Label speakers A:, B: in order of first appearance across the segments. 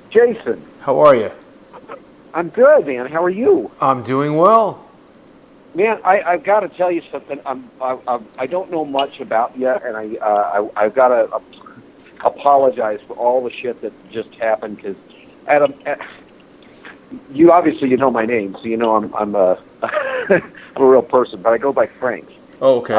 A: Jason,
B: How are you?
A: I'm good, man. How are you?
B: I'm doing well.
A: Man, I've got to tell you something. I don't know much about you, and I've got to apologize for all the shit that just happened. Because Adam, you obviously you know my name, so you know I'm a I'm a real person, but I go by Frank.
B: Oh, okay.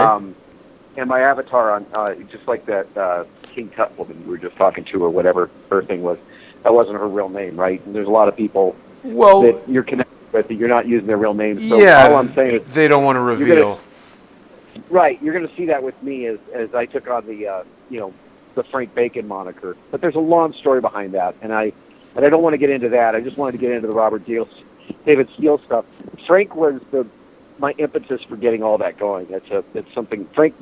A: And my avatar on just like that King Tut woman we were just talking to, or whatever her thing was, that wasn't her real name, right? And there's a lot of people
B: Well,
A: that you're connected with that you're not using their real names. So all
B: yeah,
A: I'm saying is
B: they don't want to
A: you're gonna
B: reveal.
A: you're gonna see that with me as I took on the the Frank Bacon moniker. But there's a long story behind that, and I don't want to get into that. I just wanted to get into the David Steele stuff. Frank was my impetus for getting all that going. It's something. Frank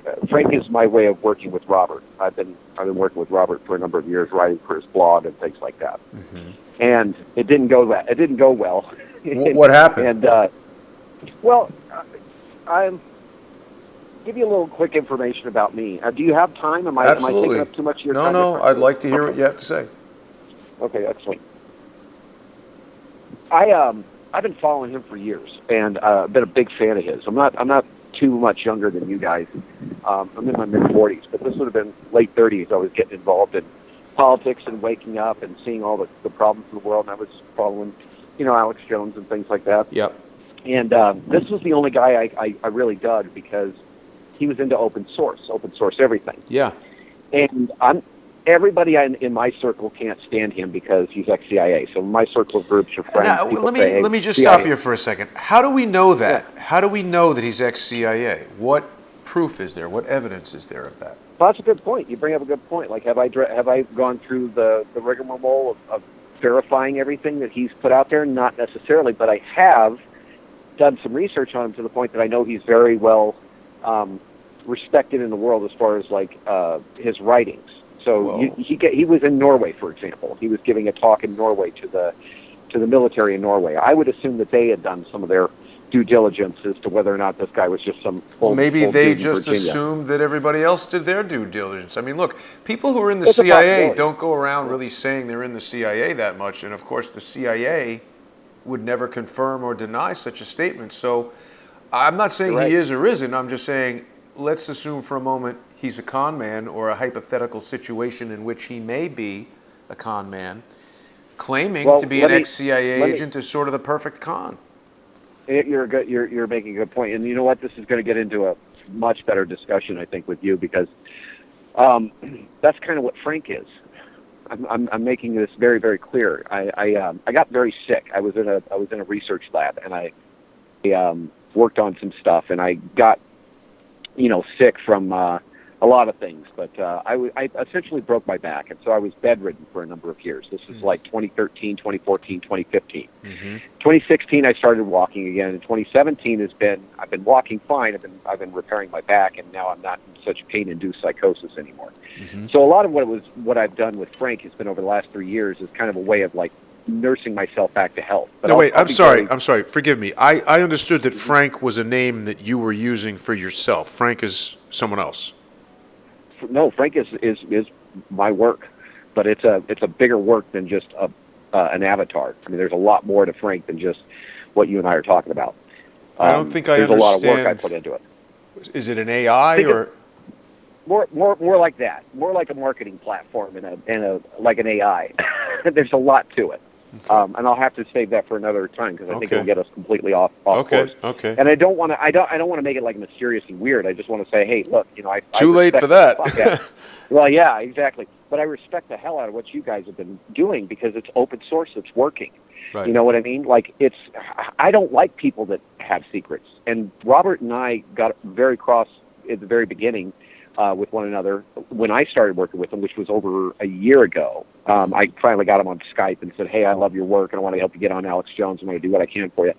A: is my way of working with Robert. I've been working with Robert for a number of years, writing for his blog and things like that.
B: Mm-hmm.
A: And it didn't go well. It didn't go well.
B: What happened?
A: And well, I'm give you a little quick information about me. Do you have time? Am I
B: Absolutely.
A: taking up too much of your
B: No,
A: time?
B: no. I'd like to hear what you have to say.
A: Okay, excellent. I've been following him for years, and I've been a big fan of his. I'm not too much younger than you guys. I'm in my mid-40s, but this would have been late 30s. I was getting involved in politics and waking up and seeing all the problems in the world, and I was following, Alex Jones and things like that.
B: Yep.
A: And this was the only guy I really dug because he was into open source everything.
B: Yeah.
A: And everybody in my circle can't stand him because he's ex-CIA. So my circle of groups are friends.
B: Now, let me just stop you for a second. How do we know that? Yeah. How do we know that he's ex-CIA? What proof is there? What evidence is there of that?
A: Well, that's a good point. You bring up a good point. Like, have I gone through the rigmarole of verifying everything that he's put out there? Not necessarily, but I have done some research on him to the point that I know he's very well respected in the world as far as like his writings. So he was in Norway, for example. He was giving a talk in Norway to the military in Norway. I would assume that they had done some of their due diligence as to whether or not this guy was just some old
B: maybe they just
A: Virginia.
B: assumed that everybody else did their due diligence. I mean, look, people who are in the CIA don't go around really saying they're in the CIA that much, and of course the CIA would never confirm or deny such a statement. So I'm not saying he is or isn't. I'm just saying let's assume for a moment he's a con man, or a hypothetical situation in which he may be a con man. Claiming to be an ex-CIA agent is sort of the perfect con.
A: You're making a good point, and you know what? This is going to get into a much better discussion, I think, with you because that's kind of what Frank is. I'm making this very, very clear. I got very sick. I was in a research lab, and I worked on some stuff, and I got sick from a lot of things, but I essentially broke my back, and so I was bedridden for a number of years. This is like 2013, 2014, 2015. Mm-hmm. 2016, I started walking again. In 2017 I've been walking fine. I've been repairing my back, and now I'm not in such pain-induced psychosis anymore. Mm-hmm. So a lot of what I've done with Frank has been over the last 3 years is kind of a way of like nursing myself back to health. But
B: no, wait, I'm sorry. Forgive me. I understood that Frank was a name that you were using for yourself. Frank is someone else.
A: No, Frank is my work, but it's a bigger work than just an avatar. I mean, there's a lot more to Frank than just what you and I are talking about.
B: I don't think I understand.
A: There's a lot of work I put into it.
B: Is it an AI or
A: more like that? More like a marketing platform and like an AI. There's a lot to it. Okay. And I'll have to save that for another time because I think it'll get us completely off course.
B: Okay.
A: And I don't want to make it like mysterious and weird. I just want to say, hey, look,
B: too late for that.
A: Well, yeah, exactly. But I respect the hell out of what you guys have been doing because it's open source. It's working. Right. You know what I mean? Like I don't like people that have secrets. And Robert and I got very cross at the very beginning with one another when I started working with him, which was over a year ago. I finally got him on Skype and said, hey, I love your work and I want to help you get on Alex Jones. I'm going to do what I can for you.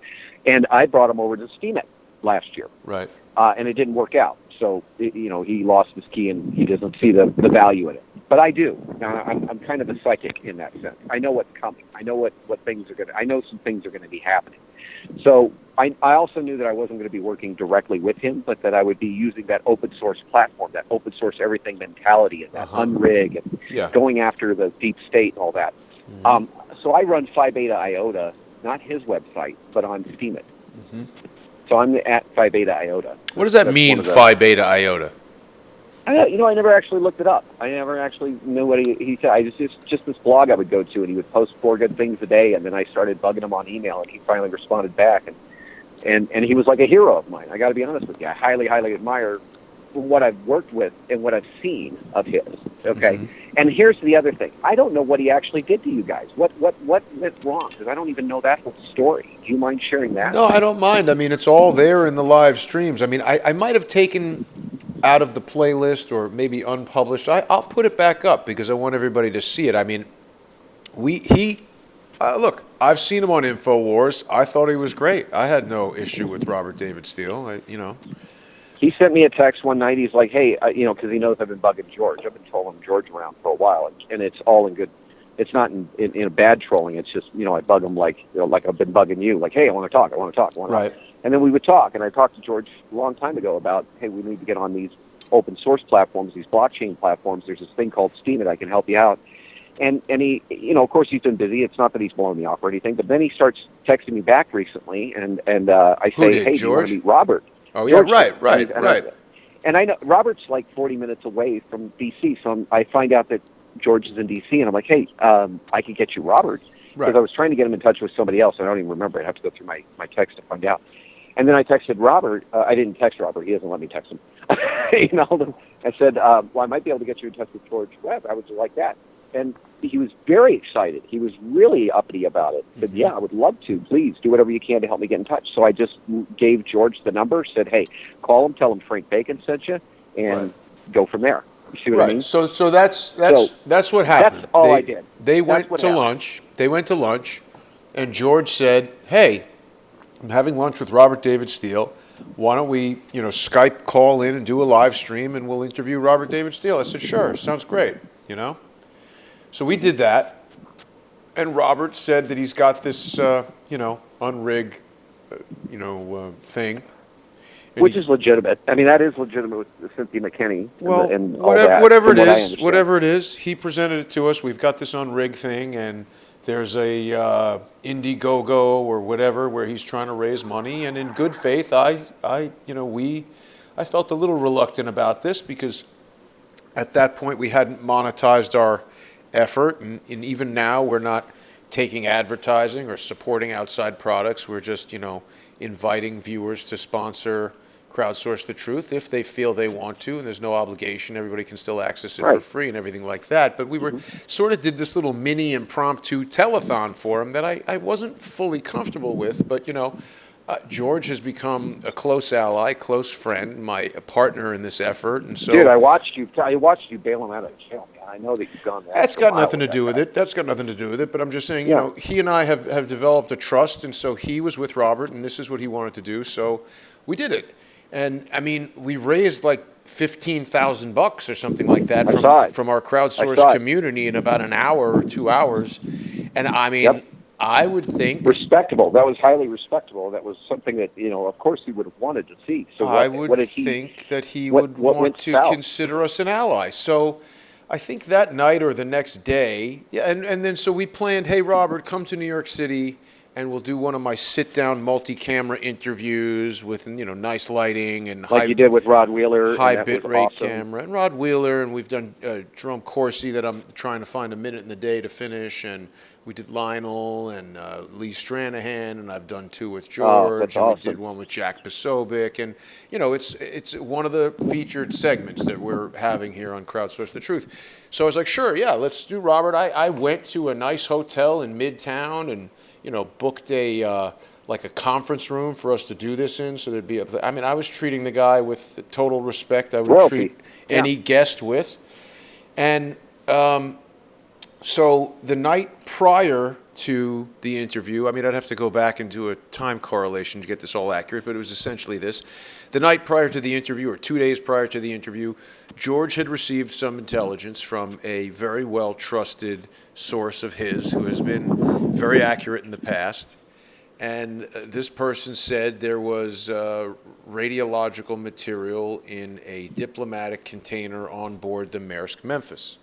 A: And I brought him over to Steemit last year.
B: Right.
A: And it didn't work out. So, he lost his key and he doesn't see the value in it. But I do. Now, I'm kind of a psychic in that sense. I know what's coming. I know what things are going to, I know some things are going to be happening. So I also knew that I wasn't going to be working directly with him, but that I would be using that open source platform, that open source everything mentality, and that unrig and going after the deep state and all that. Mm-hmm. So I run Phi Beta Iota, not his website, but on Steemit. So I'm at Phi Beta Iota.
B: What does that mean, Phi Beta Iota?
A: I never actually looked it up. I never actually knew what he said. Just this blog I would go to, and he would post 4 good things a day, and then I started bugging him on email, and he finally responded back, and he was like a hero of mine. I got to be honest with you. I highly, highly admire what I've worked with and what I've seen of his. Okay, and here's the other thing. I don't know what he actually did to you guys. What went wrong? Because I don't even know that whole story. Do you mind sharing that?
B: No, I don't mind. I mean, it's all there in the live streams. I mean, I might have taken out of the playlist or maybe unpublished. I'll put it back up because I want everybody to see it. I mean, look, I've seen him on InfoWars. I thought he was great. I had no issue with Robert David Steele.
A: He sent me a text one night. He's like, hey, because he knows I've been bugging George. I've been trolling George around for a while, and it's all in good. It's not in a bad trolling. It's just, I bug him like I've been bugging you. Like, hey, I want to talk. Right. And then we would talk, and I talked to George a long time ago about, hey, we need to get on these open source platforms, these blockchain platforms. There's this thing called Steemit. I can help you out. And he, of course, he's been busy. It's not that he's blowing me off or anything. But then he starts texting me back recently, and I say, hey, do you want to meet Robert?
B: Oh, yeah, George, right.
A: And I know Robert's like 40 minutes away from D.C., so I find out that George is in D.C., and I'm like, hey, I can get you Robert. Because I was trying to get him in touch with somebody else. I don't even remember. I'd have to go through my text to find out. And then I texted Robert. I didn't text Robert. He doesn't let me text him. I emailed him. I said, well, I might be able to get you in touch with George Webb. I would like that. And he was very excited. He was really uppity about it. He said, yeah, I would love to. Please do whatever you can to help me get in touch. So I just gave George the number, said, hey, call him, tell him Frank Bacon sent you, and go from there. You see what I mean?
B: So that's what happened.
A: That's all I did.
B: They went to lunch. They went to lunch, and George said, hey, I'm having lunch with Robert David Steele. Why don't we, Skype call in and do a live stream, and we'll interview Robert David Steele? I said, sure, sounds great, So we did that, and Robert said that he's got this, unrig, thing.
A: Which is legitimate. I mean, that is legitimate with Cynthia McKinney.
B: Well,
A: and
B: whatever it is, he presented it to us. We've got this unrig thing, and there's a Indiegogo or whatever where he's trying to raise money. And in good faith, I felt a little reluctant about this because at that point we hadn't monetized our effort, and even now we're not taking advertising or supporting outside products. We're just, inviting viewers to sponsor Crowdsource the Truth if they feel they want to, and there's no obligation. Everybody can still access it for free and everything like that. But we were sort of did this little mini impromptu telethon for him that I wasn't fully comfortable with. But, George has become a close ally, close friend, my partner in this effort. And so,
A: dude, I watched you bail him out of jail. Man. I know that you've gone there.
B: That's got nothing to do with it. That's got nothing to do with it. But I'm just saying, he and I have developed a trust, and so he was with Robert, and this is what he wanted to do. So we did it. And I mean, we raised like $15,000 or something like that from our Crowdsource community in about an hour or 2 hours. And I mean, I would think
A: respectable. That was highly respectable. That was something that of course, he would have wanted to see. So
B: I would think that he would want to consider us an ally. So I think that night or the next day, and then so we planned. Hey, Robert, come to New York City, and we'll do one of my sit-down multi-camera interviews with nice lighting and
A: you did with Rod Wheeler,
B: high bitrate camera, and Rod Wheeler, and we've done Jerome Corsi that I'm trying to find a minute in the day to finish, and we did Lionel and Lee Stranahan, and I've done 2 with George, and we did one with Jack Posobiec, and it's one of the featured segments that we're having here on Crowdsource the Truth. So I was like, sure, yeah, let's do Robert. I went to a nice hotel in Midtown and booked a conference room for us to do this in. So there'd be I was treating the guy with the total respect I would treat any guest with. And so the night prior to the interview, I'd have to go back and do a time correlation to get this all accurate, but it was essentially this. The night prior to the interview, or 2 days prior to the interview, George had received some intelligence from a very well-trusted source of his who has been very accurate in the past. And this person said there was radiological material in a diplomatic container on board the Maersk Memphis.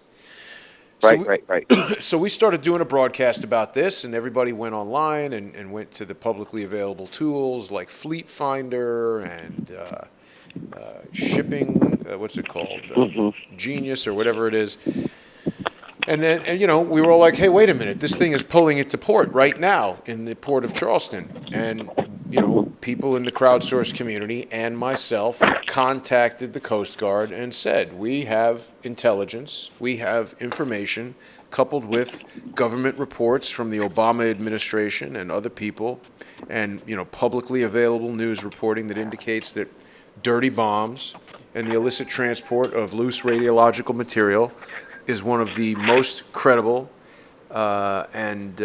A: Right.
B: So we started doing a broadcast about this, and everybody went online and went to the publicly available tools like Fleet Finder and shipping, what's it called? Genius or whatever it is. And then, we were all like, hey, wait a minute, this thing is pulling it to port right now in the port of Charleston. And, people in the crowdsource community and myself contacted the Coast Guard and said, we have intelligence, we have information coupled with government reports from the Obama administration and other people and, publicly available news reporting that indicates that dirty bombs and the illicit transport of loose radiological material is one of the most credible and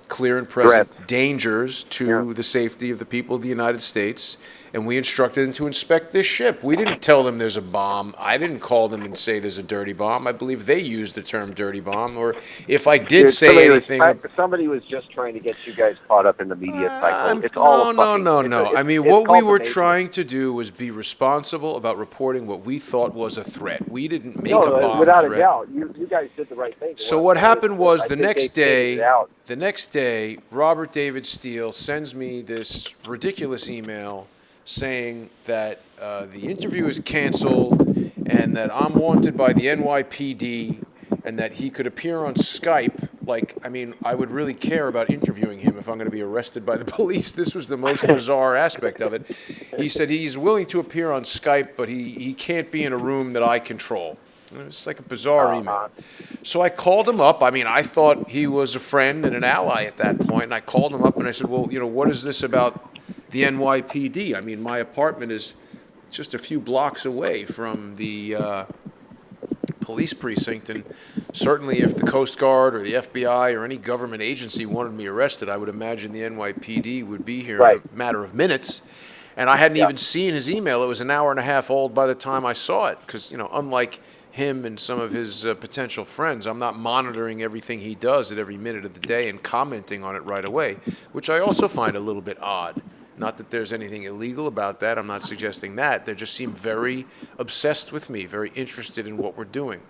B: clear and present dangers to the safety of the people of the United States. And we instructed them to inspect this ship. We didn't tell them there's a bomb. I didn't call them and say there's a dirty bomb. I believe they used the term dirty bomb. Or if I did say anything...
A: somebody was just trying to get you guys caught up in the media cycle. It's all
B: No. I mean, what we were trying to do was be responsible about reporting what we thought was a threat. We didn't make a bomb
A: without
B: threat.
A: a doubt. You guys did the right thing.
B: So what happened was the next day, Robert David Steele sends me this ridiculous email saying that the interview is canceled and that I'm wanted by the NYPD and that he could appear on Skype. I would really care about interviewing him if I'm going to be arrested by the police. This was the most bizarre aspect of it. He said he's willing to appear on Skype, but he can't be in a room that I control. It's like a bizarre email. So I called him up. I thought he was a friend and an ally at that point, and I called him up and I said, well, what is this about the NYPD? My apartment is just a few blocks away from the police precinct, and certainly if the Coast Guard or the FBI or any government agency wanted me arrested, I would imagine the NYPD would be here in a matter of minutes. And I hadn't even seen his email. It was an hour and a half old by the time I saw it because, unlike him and some of his potential friends, I'm not monitoring everything he does at every minute of the day and commenting on it right away, which I also find a little bit odd. Not that there's anything illegal about that. I'm not suggesting that. They just seem very obsessed with me, very interested in what we're doing.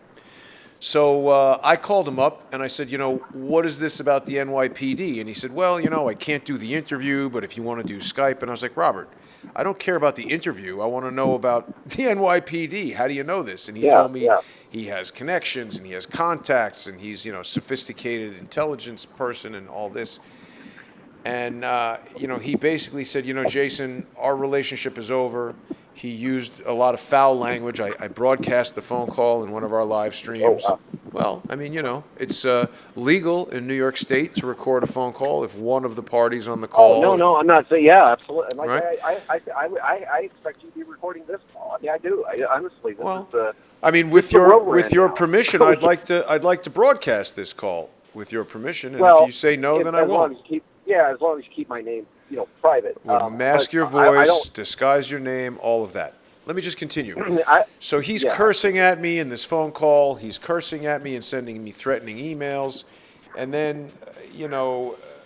B: So I called him up and I said, what is this about the NYPD? And he said, well, I can't do the interview, but if you want to do Skype. And I was like, Robert, I don't care about the interview. I want to know about the NYPD. How do you know this? And he told me he has connections and he has contacts and he's, sophisticated intelligence person and all this. And, he basically said, Jason, our relationship is over. He used a lot of foul language. I broadcast the phone call in one of our live streams.
A: Oh, wow.
B: Well, it's legal in New York State to record a phone call if one of the parties on the call.
A: Oh, no, I'm not saying, absolutely.
B: Right?
A: I expect you to be recording this call. I do. Honestly,
B: with your permission, I'd like to broadcast this call with your permission. And if you say no, then I won't.
A: As long as you keep my name, private.
B: Mask your voice, disguise your name, all of that. Let me just continue. So he's cursing at me in this phone call. He's cursing at me and sending me threatening emails. And then,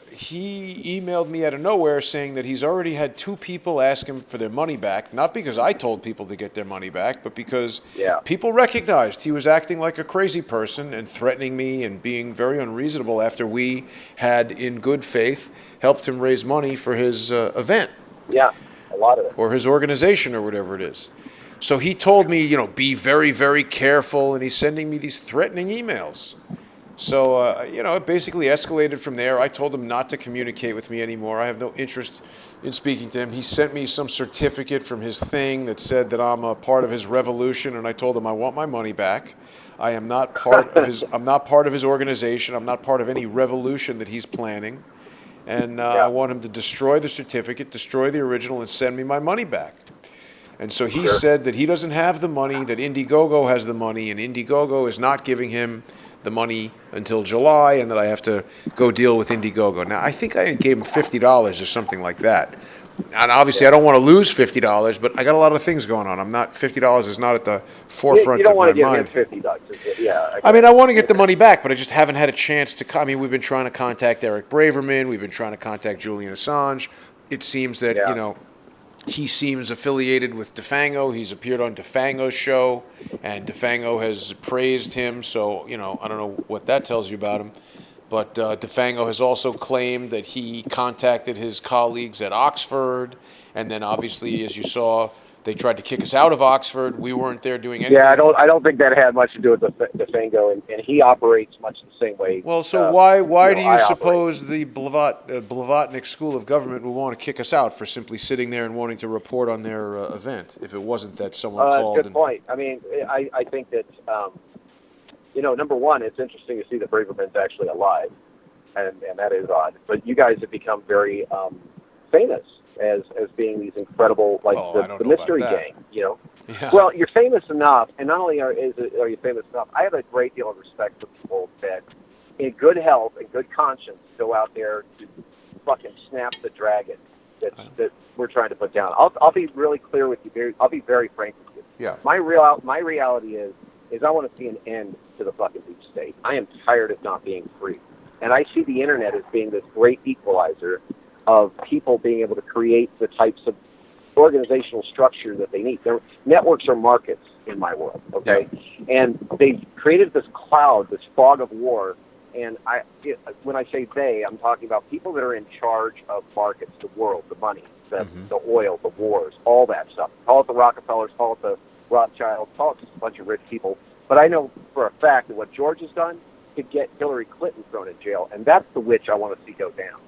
B: he emailed me out of nowhere saying that he's already had 2 people ask him for their money back, not because I told people to get their money back, but because people recognized he was acting like a crazy person and threatening me and being very unreasonable after we had, in good faith, helped him raise money for his event.
A: Yeah, a lot of it.
B: Or his organization or whatever it is. So he told me, be very, very careful, and he's sending me these threatening emails. So, it basically escalated from there. I told him not to communicate with me anymore. I have no interest in speaking to him. He sent me some certificate from his thing that said that I'm a part of his revolution, and I told him I want my money back. I am not part of his. I'm not part of his organization. I'm not part of any revolution that he's planning, and I want him to destroy the certificate, destroy the original, and send me my money back. And so he said that he doesn't have the money, that Indiegogo has the money, and Indiegogo is not giving him the money until July, and that I have to go deal with Indiegogo. Now, I think I gave him $50 or something like that. And obviously, I don't want to lose $50, but I got a lot of things going on. $50 is not at the forefront of my mind.
A: You don't want to give him $50.
B: I want to get the money back, but I just haven't had a chance to. We've been trying to contact Eric Braverman. We've been trying to contact Julian Assange. It seems that, He seems affiliated with DeFango. He's appeared on DeFango's show, and DeFango has praised him. So, I don't know what that tells you about him. But DeFango has also claimed that he contacted his colleagues at Oxford. And then, obviously, as you saw, they tried to kick us out of Oxford. We weren't there doing anything.
A: Yeah, I don't think that had much to do with DeFango, and he operates much the same way.
B: Well, so why do you suppose the Blavatnik School of Government would want to kick us out for simply sitting there and wanting to report on their event if it wasn't that someone called?
A: Good point. I mean, I think that, number one, it's interesting to see that Braverman's actually alive, and that is odd. But you guys have become very famous as being these incredible, like the mystery gang, Yeah. Well, you're famous enough, and not only are you famous enough, I have a great deal of respect for people that, in good health and good conscience, go out there to fucking snap the dragon that we're trying to put down. I'll be really clear with you. I'll be very frank with you.
B: Yeah.
A: My reality is I want to see an end to the fucking deep state. I am tired of not being free, and I see the internet as being this great equalizer of people being able to create the types of organizational structure that they need. Their networks are markets in my world, okay? Yeah. And they've created this cloud, this fog of war, and when I say they, I'm talking about people that are in charge of markets, the world, the money, the oil, the wars, all that stuff. Call it the Rockefellers, call it the Rothschilds, call it just a bunch of rich people. But I know for a fact that what George has done could get Hillary Clinton thrown in jail, and that's the witch I want to see go down.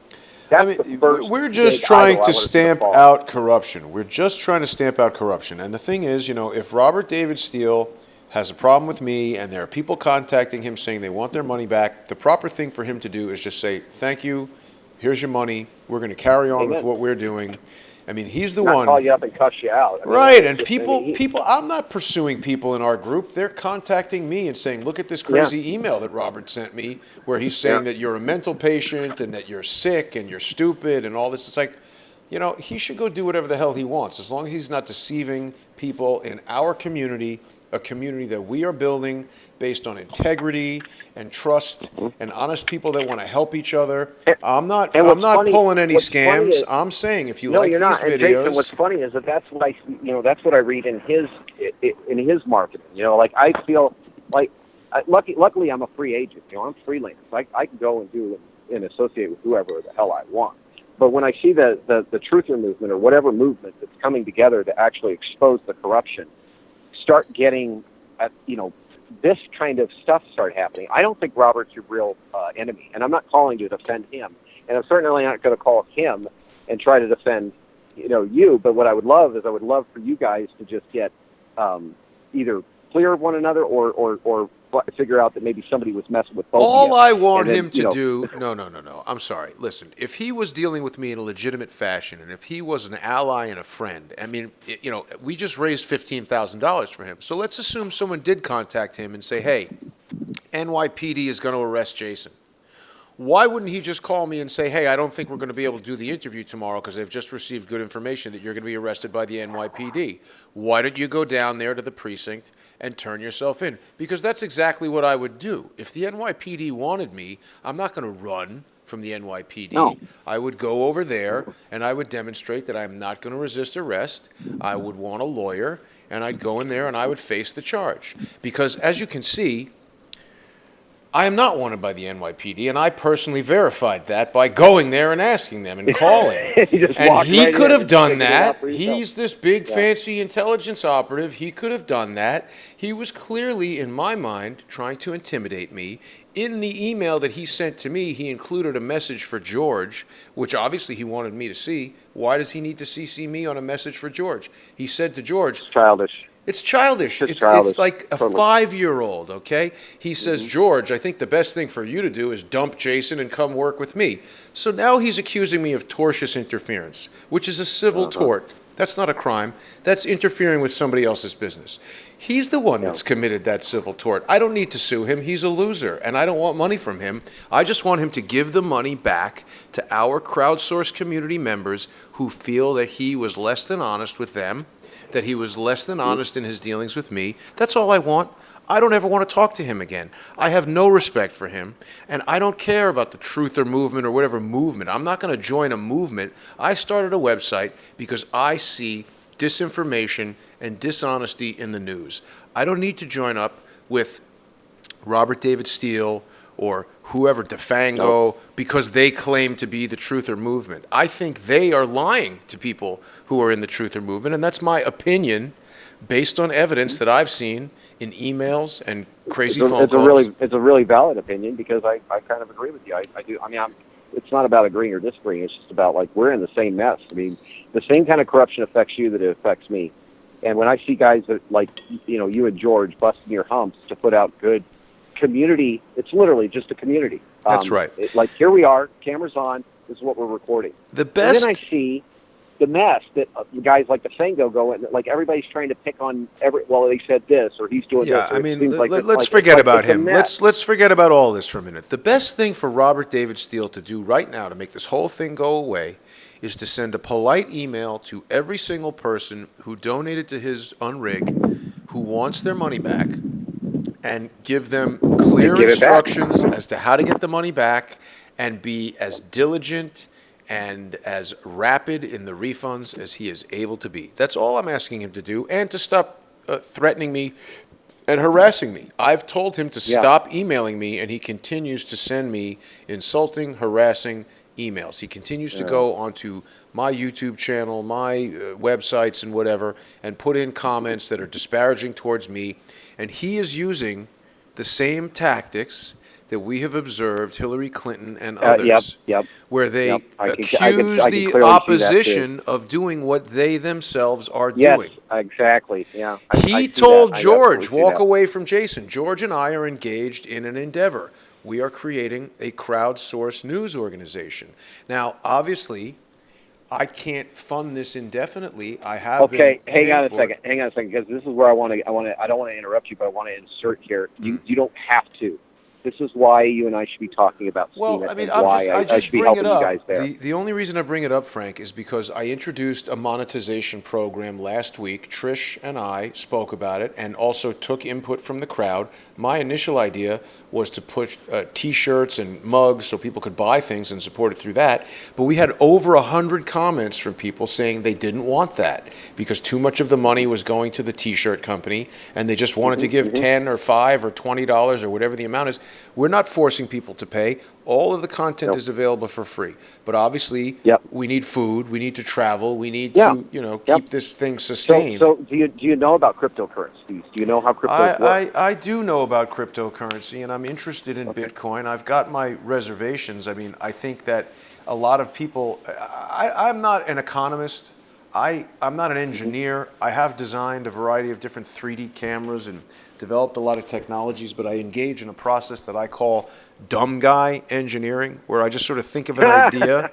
B: We're just trying to stamp out corruption. We're just trying to stamp out corruption. And the thing is, if Robert David Steele has a problem with me and there are people contacting him saying they want their money back, the proper thing for him to do is just say, thank you, here's your money, we're going to carry on with what we're doing. I mean, he's the one.
A: Call you up and cuss you out.
B: Right, and people. I'm not pursuing people in our group. They're contacting me and saying, "Look at this crazy email that Robert sent me, where he's saying that you're a mental patient and that you're sick and you're stupid and all this." It's like, he should go do whatever the hell he wants, as long as he's not deceiving people in our community, a community that we are building based on integrity and trust and honest people that want to help each other. I'm not pulling any scams. I'm saying if you like these videos.
A: And Jason, what's funny is that's what I read in his marketing. Like I feel like luckily I'm a free agent. I'm freelance. I can go and do and associate with whoever the hell I want. But when I see the truther movement or whatever movement that's coming together to actually expose the corruption, start getting this kind of stuff start happening, I don't think Robert's your real enemy, and I'm not calling to defend him, and I'm certainly not going to call him and try to defend you. But what I would love for you guys to just get either clear of one another or figure out that maybe somebody was messing with both of you.
B: All I want him to do... No. I'm sorry. Listen, if he was dealing with me in a legitimate fashion, and if he was an ally and a friend, I mean, we just raised $15,000 for him. So let's assume someone did contact him and say, hey, NYPD is going to arrest Jason. Why wouldn't he just call me and say, hey, I don't think we're going to be able to do the interview tomorrow because they've just received good information that you're going to be arrested by the NYPD. Why don't you go down there to the precinct and turn yourself in? Because that's exactly what I would do. If the NYPD wanted me, I'm not going to run from the NYPD.
A: No.
B: I would go over there and I would demonstrate that I'm not going to resist arrest. I would want a lawyer, and I'd go in there and I would face the charge. Because as you can see, I am not wanted by the NYPD, and I personally verified that by going there and asking them and calling. And he could have done that. He's this big, fancy intelligence operative. He could have done that. He was clearly, in my mind, trying to intimidate me. In the email that he sent to me, he included a message for George, which obviously he wanted me to see. Why does he need to CC me on a message for George? He said to George...
A: It's childish.
B: It's childish. It's like a 5-year-old, okay? He says, George, I think the best thing for you to do is dump Jason and come work with me. So now he's accusing me of tortious interference, which is a civil tort. That's not a crime. That's interfering with somebody else's business. He's the one that's committed that civil tort. I don't need to sue him. He's a loser, and I don't want money from him. I just want him to give the money back to our Crowdsource community members who feel that he was less than honest with them, that he was less than honest in his dealings with me. That's all I want. I don't ever want to talk to him again. I have no respect for him, and I don't care about the truther movement or whatever movement. I'm not going to join a movement. I started a website because I see disinformation and dishonesty in the news. I don't need to join up with Robert David Steele or whoever, DeFango, because they claim to be the truther movement. I think they are lying to people who are in the truther movement, and that's my opinion based on evidence that I've seen in emails and crazy phone calls.
A: It's a really valid opinion, because I kind of agree with you. I do. I mean, it's not about agreeing or disagreeing. It's just about, like, we're in the same mess. I mean, the same kind of corruption affects you that it affects me. And when I see guys that, like, you and George busting your humps to put out good community, it's literally just a community.
B: That's right.
A: Like, here we are, cameras on, this is what we're recording.
B: The best.
A: And then I see the mess that guys like the Fango go in, like, everybody's trying to pick on they said this, or he's doing this.
B: Yeah, I mean, let's forget about him. Let's forget about all this for a minute. The best thing for Robert David Steele to do right now to make this whole thing go away is to send a polite email to every single person who donated to his unrig, who wants their money back, and give them clear instructions as to how to get the money back, and be as diligent and as rapid in the refunds as he is able to be. That's all I'm asking him to do, and to stop threatening me and harassing me. I've told him to stop emailing me, and he continues to send me insulting, harassing emails. He continues to go onto my YouTube channel, my websites and whatever, and put in comments that are disparaging towards me. And he is using the same tactics that we have observed Hillary Clinton and others, where they accuse the opposition of doing what they themselves are doing.
A: Yes, exactly. Yeah.
B: He told George, walk away from Jason. George and I are engaged in an endeavor. We are creating a crowdsource news organization. Now, obviously, I can't fund this indefinitely. I have.
A: Okay, hang on a second, because this is where I don't want to interrupt you, but I want to insert here. You don't have to. This is why you and I should be talking about Steam.
B: Well, I mean,
A: I just bring it up.
B: The only reason I bring it up, Frank, is because I introduced a monetization program last week. Trish and I spoke about it and also took input from the crowd. My initial idea was to put T-shirts and mugs so people could buy things and support it through that. But we had over 100 comments from people saying they didn't want that because too much of the money was going to the T-shirt company, and they just wanted to give $10 or $5 or $20 or whatever the amount is. We're not forcing people to pay. All of the content is available for free. But obviously, we need food, we need to travel, we need to, keep this thing sustained.
A: So do you know about cryptocurrencies? Do you know how crypto works?
B: I do know about cryptocurrency, and I'm interested in Bitcoin. I've got my reservations. I mean, I think that a lot of people, I'm not an economist. I'm not an engineer. I have designed a variety of different 3D cameras and developed a lot of technologies, but I engage in a process that I call dumb guy engineering, where I just sort of think of an idea,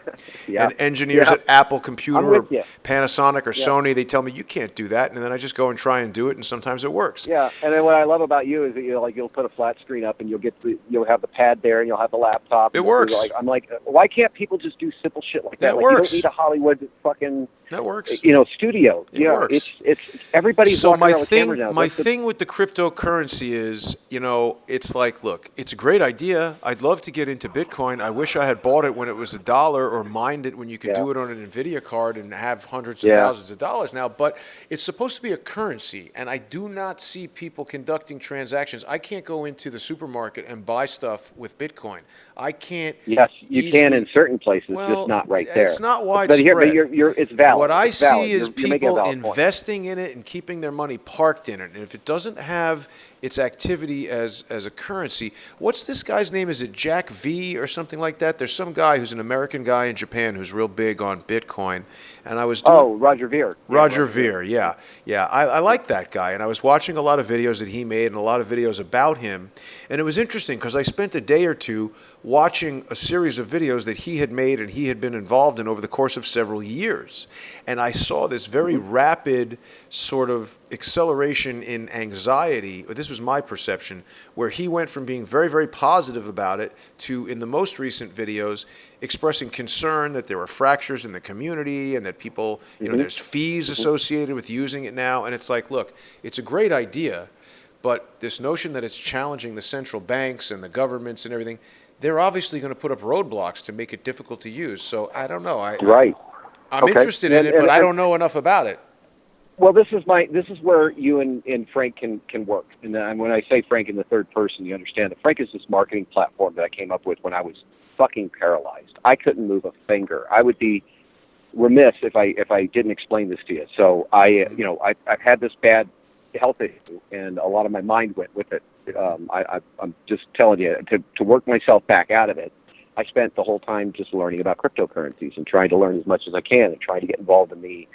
B: and engineers at Apple Computer or Panasonic or Sony, they tell me, you can't do that, and then I just go and try and do it, and sometimes it works.
A: Yeah, and then what I love about you is that you'll put a flat screen up, and you'll have the pad there, and you'll have the laptop.
B: It works.
A: I'm like, why can't people just do simple shit like that?
B: That works.
A: You don't need a Hollywood fucking
B: that works.
A: Studio.
B: It works.
A: It's everybody's walking around with cameras now.
B: My thing with the cryptocurrency is, it's like, look, it's a great idea. I'd love to get into Bitcoin. I wish I had bought it when it was $1 or mined it when you could do it on an NVIDIA card and have hundreds of thousands of dollars now. But it's supposed to be a currency, and I do not see people conducting transactions. I can't go into the supermarket and buy stuff with Bitcoin. I can't.
A: Yes, you can in certain places, just not right there.
B: It's not widespread.
A: But it's valid.
B: What I see is people investing in it and keeping their money parked in it. And if it doesn't have its activity as a currency, what's this guy's name? Is it Jack V or something like that? There's some guy who's an American guy in Japan who's real big on Bitcoin. And I was doing,
A: Roger Ver.
B: Roger Ver, yeah. I like that guy. And I was watching a lot of videos that he made and a lot of videos about him. And it was interesting because I spent a day or two watching a series of videos that he had made and he had been involved in over the course of several years. And I saw this very rapid sort of acceleration in anxiety. This was my perception, where he went from being very, very positive about it to, in the most recent videos, expressing concern that there were fractures in the community and that people, there's fees associated with using it now. And it's like, look, it's a great idea, But this notion that it's challenging the central banks and the governments and everything, they're obviously going to put up roadblocks to make it difficult to use. So I don't know.
A: Right.
B: I'm
A: Okay.
B: interested in it, but I don't know enough about it.
A: Well, this is where you and Frank can work. And when I say Frank in the third person, you understand that Frank is this marketing platform that I came up with when I was fucking paralyzed. I couldn't move a finger. I would be remiss if I didn't explain this to you. So I've had this bad health issue, and a lot of my mind went with it. I'm just telling you, to work myself back out of it, I spent the whole time just learning about cryptocurrencies and trying to learn as much as I can and trying to get involved in the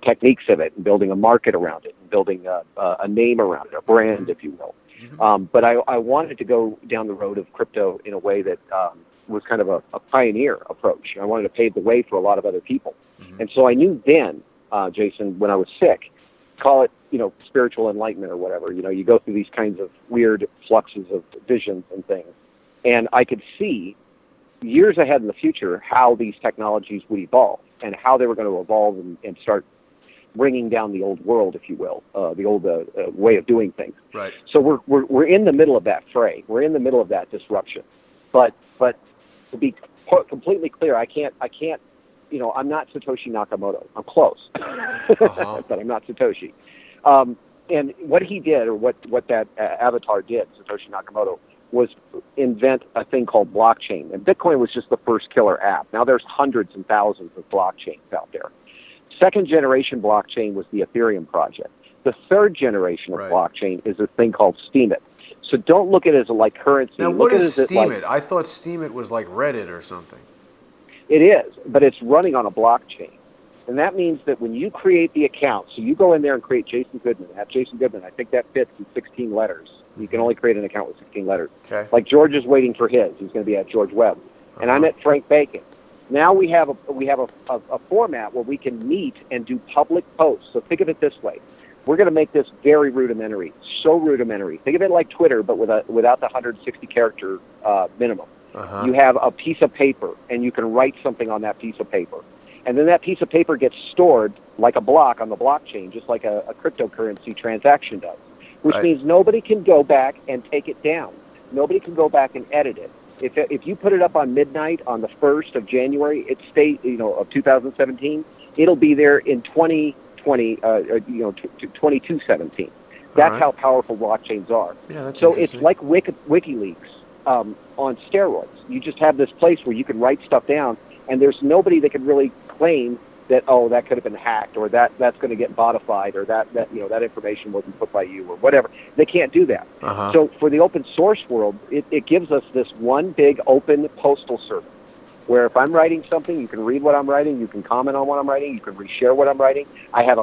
A: techniques of it and building a market around it and building a name around it, a brand, if you will. But I wanted to go down the road of crypto in a way that was kind of a pioneer approach. I wanted to pave the way for a lot of other people. And so I knew then, Jason, when I was sick, call it, spiritual enlightenment or whatever, you go through these kinds of weird fluxes of visions and things. And I could see years ahead in the future how these technologies would evolve and how they were going to evolve and start bringing down the old world, if you will, the old way of doing things.
B: Right.
A: So we're in the middle of that fray. We're in the middle of that disruption. But to be completely clear, I can't. I'm not Satoshi Nakamoto. I'm close, but I'm not Satoshi. And what he did, or what that avatar did, Satoshi Nakamoto, was invent a thing called blockchain. And Bitcoin was just the first killer app. Now there's hundreds and thousands of blockchains out there. Second generation blockchain was the Ethereum project. The third generation of blockchain is a thing called Steemit. So don't look at it as like currency.
B: Now, what is Steemit? I thought Steemit was like Reddit or something.
A: It is, but it's running on a blockchain. And that means that when you create the account, so you go in there and create Jason Goodman, have Jason Goodman, I think that fits in 16 letters. You can only create an account with 16 letters.
B: Okay.
A: Like George is waiting for his. He's going to be at George Webb. And I'm at Frank Bacon. Now we have a format where we can meet and do public posts. So think of it this way. We're going to make this very rudimentary, so rudimentary. Think of it like Twitter, but without the 160-character minimum. You have a piece of paper, and you can write something on that piece of paper. And then that piece of paper gets stored like a block on the blockchain, just like a cryptocurrency transaction does, which means nobody can go back and take it down. Nobody can go back and edit it. If you put it up on midnight on the 1st of January, of 2017, it'll be there in 2217. That's how powerful blockchains are.
B: Yeah, that's
A: so it's like WikiLeaks on steroids. You just have this place where you can write stuff down, and there's nobody that can really claim that, that could have been hacked, or that's going to get bodified, or that information wasn't put by you, or whatever. They can't do that. So for the open source world, it gives us this one big open postal service, where if I'm writing something, you can read what I'm writing, you can comment on what I'm writing, you can reshare what I'm writing. I have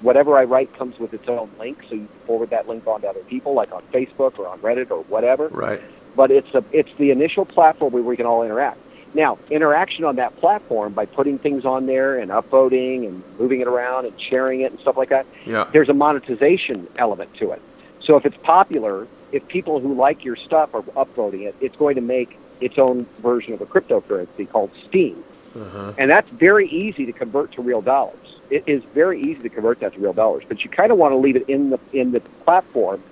A: whatever I write comes with its own link, so you can forward that link on to other people, like on Facebook or on Reddit or whatever.
B: Right.
A: But it's the initial platform where we can all interact. Now, interaction on that platform by putting things on there and upvoting and moving it around and sharing it and stuff like that, there's a monetization element to it. So if it's popular, if people who like your stuff are upvoting it, it's going to make its own version of a cryptocurrency called Steem. And that's very easy to convert to real dollars. It is very easy to convert that to real dollars, but you kind of want to leave it in the platform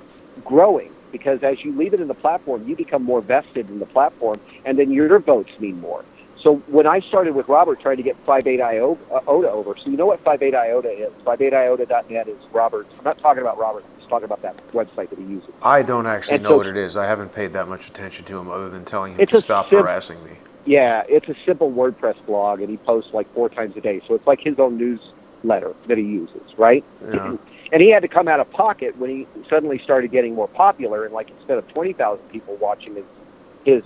A: growing, because as you leave it in the platform, you become more vested in the platform, and then your votes mean more. So when I started with Robert trying to get 58 IOTA over, so you know what 58 IOTA is? 58iota.net is Robert's. I'm not talking about Robert. I'm just talking about that website that he uses.
B: I don't actually know what it is. I haven't paid that much attention to him other than telling him to stop harassing me.
A: Yeah, it's a simple WordPress blog, and he posts like 4 times a day. So it's like his own newsletter that he uses, right?
B: Yeah.
A: And he had to come out of pocket when he suddenly started getting more popular, and like instead of 20,000 people watching his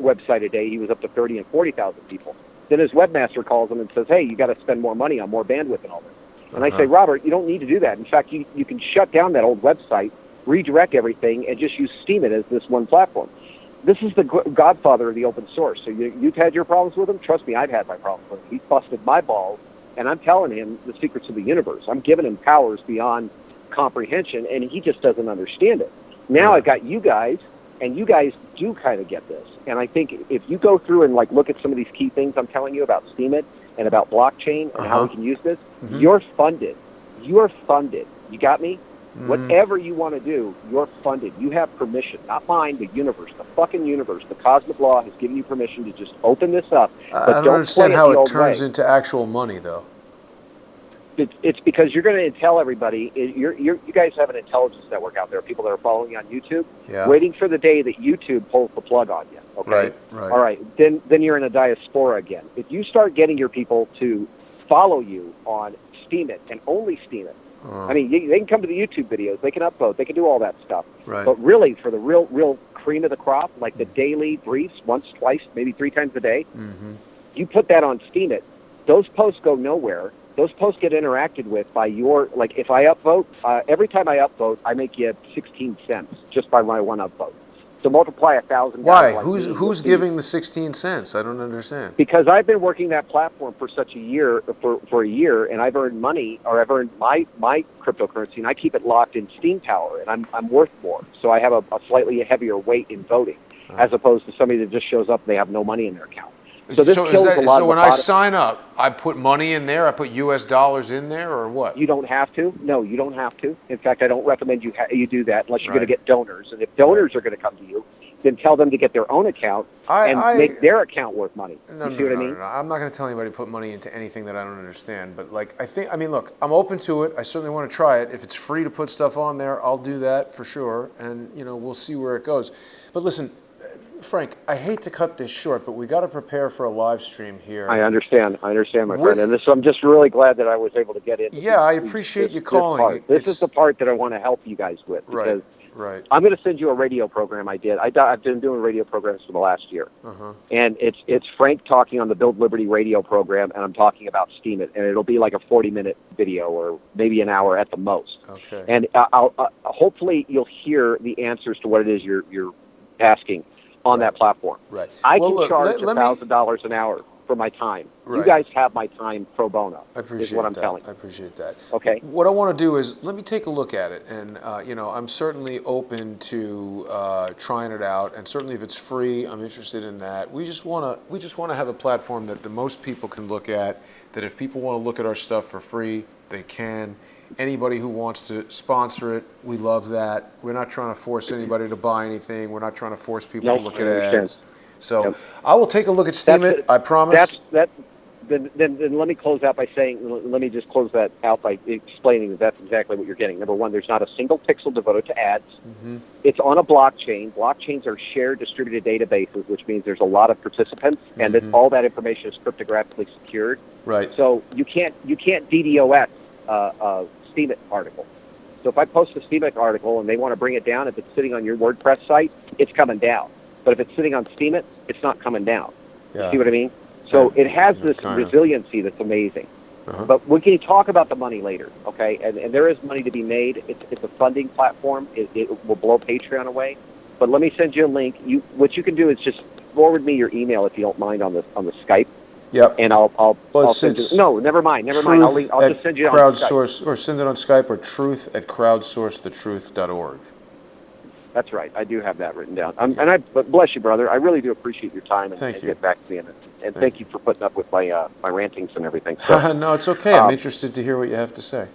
A: website a day, he was up to 30 and 40,000 people. Then his webmaster calls him and says, "Hey, you got to spend more money on more bandwidth and all this." And I say, "Robert, you don't need to do that. In fact, you can shut down that old website, redirect everything, and just use Steemit as this one platform." This is the godfather of the open source. So you've had your problems with him? Trust me, I've had my problems with him. He busted my balls. And I'm telling him the secrets of the universe. I'm giving him powers beyond comprehension, and he just doesn't understand it. Now I've got you guys, and you guys do kind of get this. And I think if you go through and look at some of these key things I'm telling you about Steemit and about blockchain and how we can use this, you're funded. You are funded. You got me? Whatever you want to do, you're funded. You have permission, not mine, the universe, the fucking universe. The cosmic law has given you permission to just open this up. But
B: I don't understand how it turns into actual money, though.
A: It's because you're going to tell everybody. You guys have an intelligence network out there. People that are following you on YouTube, waiting for the day that YouTube pulls the plug on you. Okay,
B: right.
A: All right. Then you're in a diaspora again. If you start getting your people to follow you on Steam It and only Steam It. I mean, they can come to the YouTube videos. They can upvote. They can do all that stuff.
B: Right.
A: But really, for the real cream of the crop, like the daily briefs, once, twice, maybe 3 times a day, you put that on Steam It. Those posts go nowhere. Those posts get interacted with by your, like if I upvote, every time I upvote, I make you 16 cents just by my one upvote. So multiply 1,000.
B: Why? Who's giving the 16 cents? I don't understand.
A: Because I've been working that platform for such a year, for a year, and I've earned money, or I've earned my cryptocurrency, and I keep it locked in Steam Power, and I'm worth more. So I have a slightly heavier weight in voting, as opposed to somebody that just shows up and they have no money in their account. So this kills a lot of the
B: when I sign up, I put money in there, I put US dollars in there, or what?
A: You don't have to. No, you don't have to. In fact, I don't recommend you do that unless you're going to get donors. And if donors are going to come to you, then tell them to get their own account and make their account worth money. You see what I mean?
B: No. I'm not going to tell anybody to put money into anything that I don't understand. But I mean, look, I'm open to it. I certainly want to try it. If it's free to put stuff on there, I'll do that for sure. And we'll see where it goes. But listen, Frank, I hate to cut this short, but we got to prepare for a live stream here.
A: I understand, my friend. And I'm just really glad that I was able to get in.
B: Yeah, I appreciate you calling.
A: This is the part that I want to help you guys with. Because
B: Right.
A: I'm going to send you a radio program I did. I've been doing radio programs for the last year. And it's Frank talking on the Build Liberty radio program, and I'm talking about Steam It. And it'll be like a 40-minute video or maybe an hour at the most.
B: Okay.
A: And I'll hopefully you'll hear the answers to what it is you're asking on that platform.
B: Right.
A: I can charge $1,000 an hour for my time.
B: Right.
A: You guys have my time pro bono.
B: I appreciate
A: is what I'm
B: that.
A: telling you.
B: I appreciate that.
A: Okay.
B: What I want to do is let me take a look at it, and I'm certainly open to trying it out, and certainly if it's free, I'm interested in that. We just want to have a platform that the most people can look at. That if people want to look at our stuff for free, they can. Anybody who wants to sponsor it, we love that. We're not trying to force anybody to buy anything. We're not trying to force people to look at ads. So I will take a look at Steam It, I promise.
A: Then let me close out by saying, let me just close that out by explaining that that's exactly what you're getting. Number one, there's not a single pixel devoted to ads. It's on a blockchain. Blockchains are shared distributed databases, which means there's a lot of participants, and that all that information is cryptographically secured.
B: Right.
A: So you can't DDoS a Steam It article. So if I post a Steam It article and they want to bring it down, if it's sitting on your WordPress site, it's coming down. But if it's sitting on Steam It, it's not coming down.
B: Yeah.
A: You see what I mean? So it has this resiliency that's amazing. But we can talk about the money later, okay? And there is money to be made. It's a funding platform. It will blow Patreon away. But let me send you a link. What you can do is just forward me your email if you don't mind on the Skype.
B: Yep.
A: And I'll send you. No, never mind. I'll just send you
B: Crowdsource, or send it on Skype, or truth@crowdsourcethetruth.org.
A: That's right. I do have that written down. But bless you, brother. I really do appreciate your time and get back to me. And thank you for putting up with my rantings and everything. So,
B: no, it's okay. I'm interested to hear what you have to say.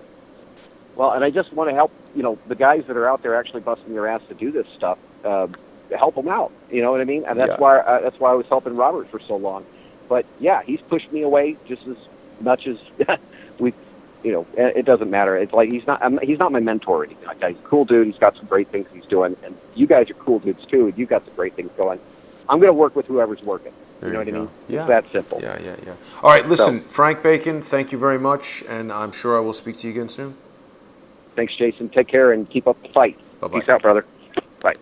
A: Well, and I just want to help, the guys that are out there actually busting their ass to do this stuff, help them out. You know what I mean? And that's why I was helping Robert for so long. But yeah, he's pushed me away just as much as it doesn't matter. It's like he's not my mentor or anything like that. He's a cool dude. He's got some great things he's doing, and you guys are cool dudes too. And you've got some great things going. I'm going to work with whoever's working. You know what I mean?
B: Yeah.
A: It's that simple.
B: Yeah. All right, listen, Frank Bacon, thank you very much, and I'm sure I will speak to you again soon.
A: Thanks, Jason. Take care and keep up the fight.
B: Bye-bye.
A: Peace out, brother.